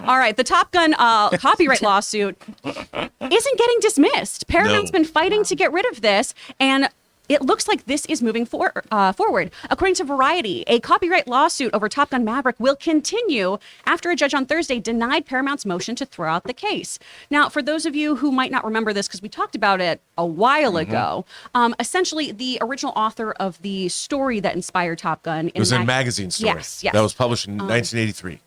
All right, the Top Gun copyright lawsuit isn't getting dismissed. Paramount's been fighting to get rid of this, and it looks like this is moving forward. According to Variety, a copyright lawsuit over Top Gun Maverick will continue after a judge on Thursday denied Paramount's motion to throw out the case. Now, for those of you who might not remember this, because we talked about it a while ago, essentially the original author of the story that inspired Top Gun. It was a magazine story. Yes. That was published in 1983.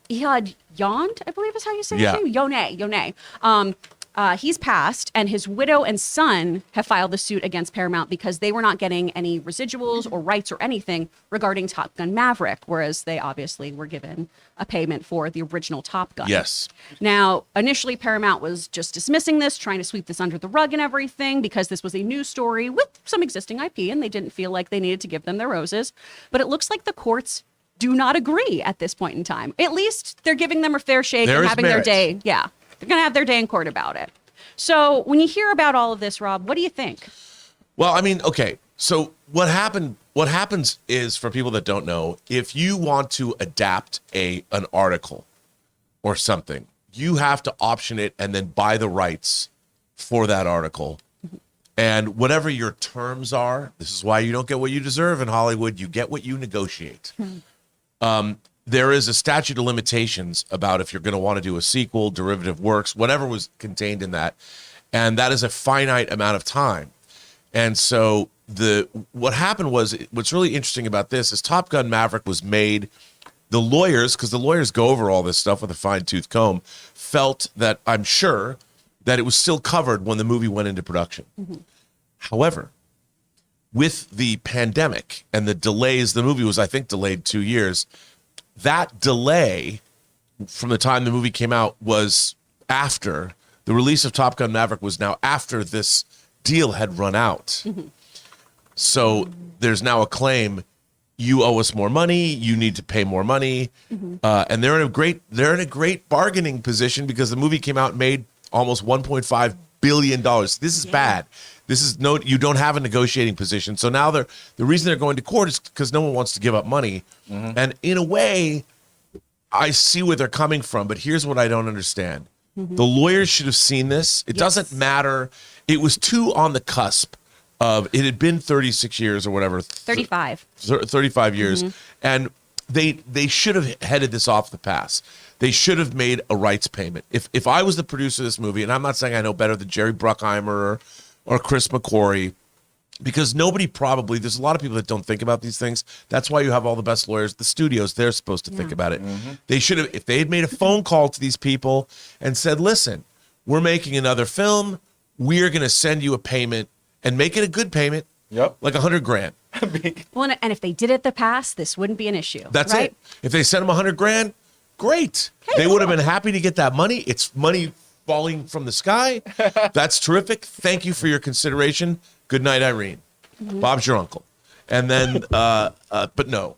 Yond, I believe is how you say his name. Yone. He's passed, and his widow and son have filed the suit against Paramount because they were not getting any residuals or rights or anything regarding Top Gun Maverick, whereas they obviously were given a payment for the original Top Gun. Yes. Now, initially, Paramount was just dismissing this, trying to sweep this under the rug and everything, because this was a news story with some existing IP, and they didn't feel like they needed to give them their roses. But it looks like the courts do not agree at this point in time. At least they're giving them a fair shake and having their day. Yeah. They're going to have their day in court about it. So when you hear about all of this, Rob, what do you think? Well, I mean, okay. So what happens is, for people that don't know, if you want to adapt an article or something, you have to option it and then buy the rights for that article. And whatever your terms are, this is why you don't get what you deserve in Hollywood. You get what you negotiate. There is a statute of limitations about if you're going to want to do a sequel, derivative works, whatever was contained in that. And that is a finite amount of time. And so what happened was, what's really interesting about this is Top Gun Maverick was made. The lawyers, because the lawyers go over all this stuff with a fine-tooth comb, felt that, I'm sure, that it was still covered when the movie went into production. However, with the pandemic and the delays, the movie was, I think, delayed 2 years. That delay from the time the movie came out was after the release of Top Gun Maverick was now after this deal had run out. So there's now a claim, you owe us more money, you need to pay more money. And they're in a great bargaining position because the movie came out and made almost $1.5 billion. This is bad. This is you don't have a negotiating position. So now the reason they're going to court is because no one wants to give up money. And in a way, I see where they're coming from, but here's what I don't understand. The lawyers should have seen this. It doesn't matter. It was too on the cusp of, it had been 36 years or whatever. 35. 35 years. And they should have headed this off the pass. They should have made a rights payment. If I was the producer of this movie, and I'm not saying I know better than Jerry Bruckheimer or Chris McQuarrie, because there's a lot of people that don't think about these things. That's why you have all the best lawyers. The studios, they're supposed to think about it. They should have, if they had made a phone call to these people and said, listen, we're making another film. We're going to send you a payment and make it a good payment. Like $100,000. Well, and if they did it in the past, this wouldn't be an issue. That's right? It. If they sent them $100,000, great. Hey, they would have been happy to get that money. It's money falling from the sky. That's terrific. Thank you for your consideration. Good night, Irene. Bob's your uncle. And then, but no.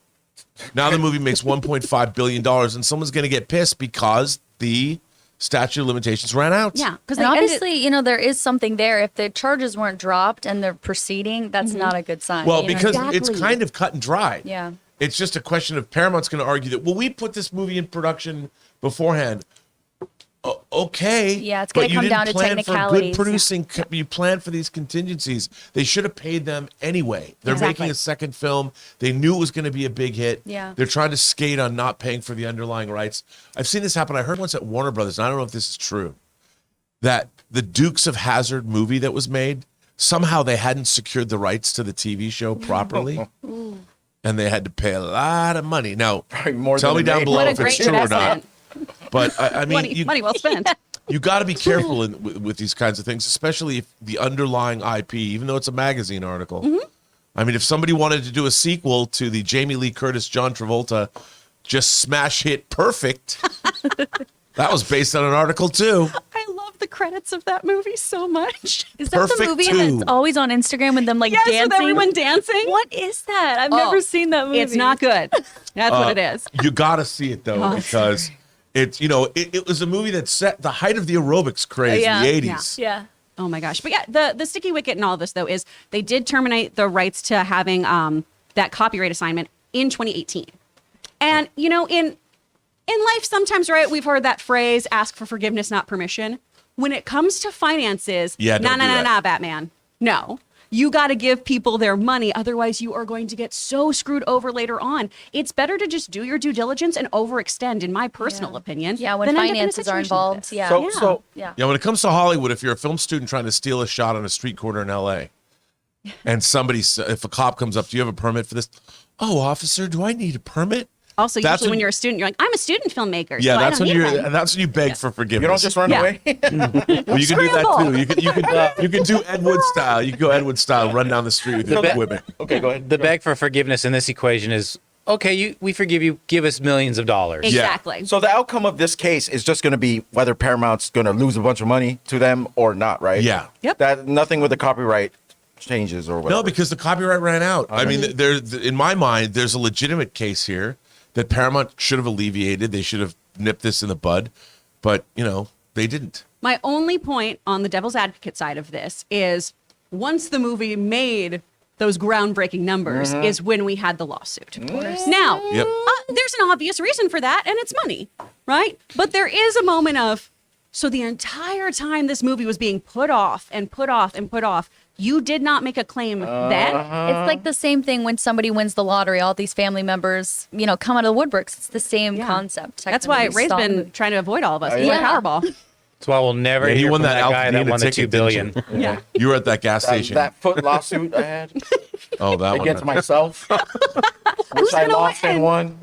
Now the movie makes $1.5 billion and someone's going to get pissed because the statute of limitations ran out. Yeah. Because obviously, there is something there. If the charges weren't dropped and they're proceeding, that's not a good sign. Well, because it's kind of cut and dry. Yeah. It's just a question of Paramount's going to argue that, well, we put this movie in production beforehand. Okay. Yeah, it's going to come down to technicalities. Good producing, you plan for these contingencies. They should have paid them anyway. They're making a second film. They knew it was going to be a big hit. Yeah. They're trying to skate on not paying for the underlying rights. I've seen this happen. I heard once at Warner Brothers, and I don't know if this is true, that the Dukes of Hazzard movie that was made, somehow they hadn't secured the rights to the TV show properly. And they had to pay a lot of money. Now, tell me down below if it's true or not. But I mean, money well spent. You got to be careful with these kinds of things, especially if the underlying IP, even though it's a magazine article. I mean, if somebody wanted to do a sequel to the Jamie Lee Curtis, John Travolta, just smash hit Perfect, that was based on an article too. I love the credits of that movie so much. Is that the movie that's always on Instagram with them dancing? With everyone dancing. What is that? I've never seen that movie. It's not good. That's what it is. You got to see it though, because it's, it was a movie that set the height of the aerobics craze in the 80s. Yeah. Oh my gosh. But yeah, the sticky wicket in all of this though is they did terminate the rights to having that copyright assignment in 2018. And in life, sometimes, right, we've heard that phrase, ask for forgiveness, not permission. When it comes to finances, don't do that. nah, Batman. No. You got to give people their money. Otherwise, you are going to get so screwed over later on. It's better to just do your due diligence and overextend, in my personal opinion. Yeah, when than end up in a finances are situation like involved. this. Yeah. So yeah. Yeah, when it comes to Hollywood, if you're a film student trying to steal a shot on a street corner in LA, and if a cop comes up, do you have a permit for this? Oh, officer, do I need a permit? Also, That's usually when when you're a student, you're like, I'm a student filmmaker. Yeah, so that's I when don't need that's when you beg for forgiveness. you don't just run Yeah. away. Well, you can do that too. You can do Ed Wood style. You can go Ed Wood style, run down the street with your equipment. Okay, go ahead. The beg for forgiveness in this equation is, okay, we forgive you, give us millions of dollars. Exactly. So the outcome of this case is just going to be whether Paramount's going to lose a bunch of money to them or not, right? Yeah. Yep. That nothing with the copyright changes or whatever. No, because the copyright ran out. I mean, in my mind, there's a legitimate case here that Paramount should have alleviated. They should have nipped this in the bud, but they didn't. My only point on the devil's advocate side of this is once the movie made those groundbreaking numbers is when we had the lawsuit. Now, Yep. there's an obvious reason for that, and it's money, right? But there is a moment of, so the entire time this movie was being put off and put off and put off, you did not make a claim then? It's like the same thing when somebody wins the lottery. All these family members, come out of the woodworks. It's the same Yeah. concept. That's why technically. Ray's Stop been moving. trying to avoid all of us. He Yeah. won Powerball. That's why we'll never Yeah, he hear won from that guy that Altadena won the ticket, $2 billion. didn't you? Yeah. You were at that gas station. That foot lawsuit I had Oh, that one. against myself, which I gonna lost win? and won,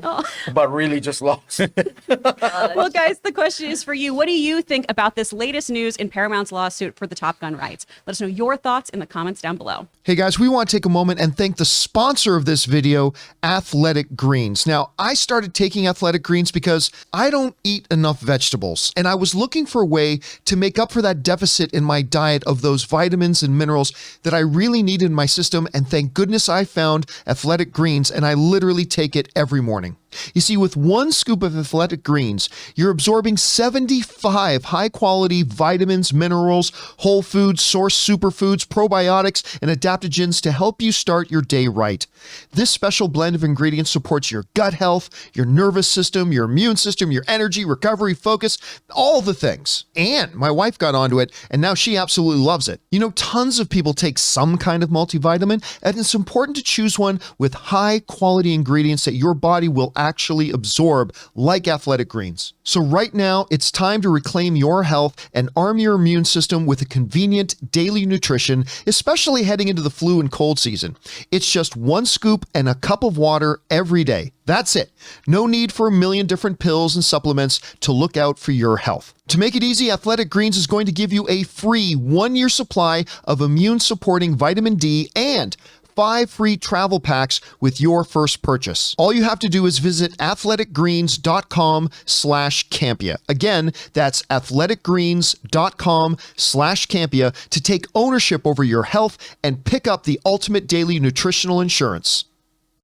but really just lost. Well, guys, the question is for you. What do you think about this latest news in Paramount's lawsuit for the Top Gun rights? Let us know your thoughts in the comments down below. Hey guys, we want to take a moment and thank the sponsor of this video, Athletic Greens. Now, I started taking Athletic Greens because I don't eat enough vegetables, and I was looking for a way to make up for that deficit in my diet of those vitamins and minerals that I really need in my system, and thank goodness I found Athletic Greens, and I literally take it every morning. You see, with one scoop of Athletic Greens, you're absorbing 75 high-quality vitamins, minerals, whole foods, source superfoods, probiotics, and adaptogens to help you start your day right. This special blend of ingredients supports your gut health, your nervous system, your immune system, your energy, recovery, focus, all the things. And my wife got onto it, and now she absolutely loves it. Tons of people take some kind of multivitamin, and it's important to choose one with high-quality ingredients that your body will actually absorb, like Athletic Greens. So right now, it's time to reclaim your health and arm your immune system with a convenient daily nutrition, especially heading into the flu and cold season. It's just one scoop and a cup of water every day. That's it. No need for a million different pills and supplements to look out for your health. To make it easy, Athletic Greens is going to give you a free 1-year supply of immune-supporting vitamin D and 5 free travel packs with your first purchase. All you have to do is visit athleticgreens.com/Campea. Again, that's athleticgreens.com/Campea to take ownership over your health and pick up the ultimate daily nutritional insurance.